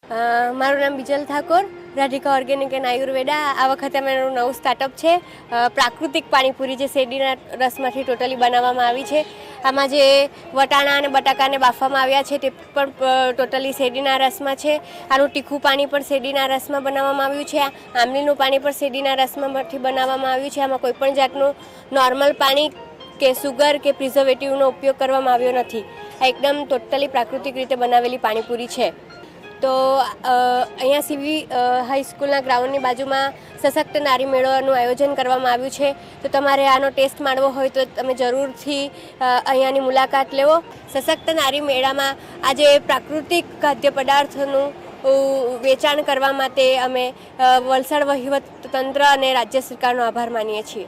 મારું નામ Bijal Thakor, Radhika organic and Ayurveda. આ વખતે અમારું નવું સ્ટાર્ટઅપ છે પ્રાકૃતિક પાણીપુરી, જે શેરડીના રસમાંથી ટોટલી બનાવવામાં આવી છે. આમાં જે વટાણા અને બટાકાને બાફવામાં આવ્યા છે તે પણ ટોટલી શેરડીના રસમાં છે. આનું તીખું પાણી પણ શેરડીના રસમાં બનાવવામાં આવ્યું છે. આંબલીનું પાણી પણ શેરડીના રસમાંથી બનાવવામાં આવ્યું છે. આમાં કોઈપણ જાતનું નોર્મલ પાણી કે સુગર કે પ્રિઝર્વેટિવનો ઉપયોગ કરવામાં આવ્યો નથી. આ એકદમ ટોટલી પ્રાકૃતિક રીતે બનાવેલી પાણીપુરી છે. તો અહીંયા સીવી હાઈસ્કૂલના ગ્રાઉન્ડની બાજુમાં સશક્ત નારી મેળોનું આયોજન કરવામાં આવ્યું છે. તો તમારે આનો ટેસ્ટ માણવો હોય તો તમે જરૂરથી અહીંયાની મુલાકાત લેવો. સશક્ત નારી મેળામાં આજે પ્રાકૃતિક ખાદ્ય પદાર્થોનું વેચાણ કરવા માટે અમે વલસાડ વહીવટ તંત્ર અને રાજ્ય સરકારનો આભાર માનીએ છીએ.